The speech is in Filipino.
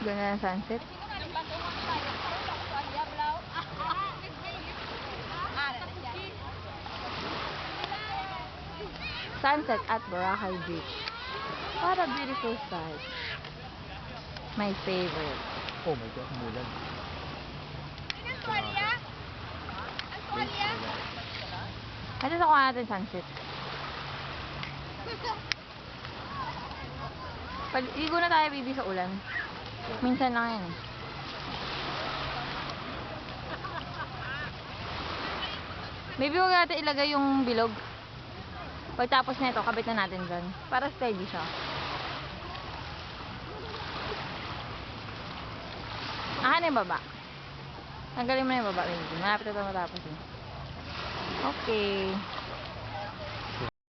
Ganda ng sunset. Sunset at Boracay Beach. What a beautiful sight. My favorite. Oh my God, mulan. Ito sa kuha natin sunset. Paligo na tayo, baby, sa ulan. Minsan lang yan. Maybe huwag natin ilagay yung bilog. Pagtapos nito, kabit na natin dyan. Para steady siya. Ano yung baba? Tanggalin mo na yung baba, baby. Malapit na ito matapos eh. Okay.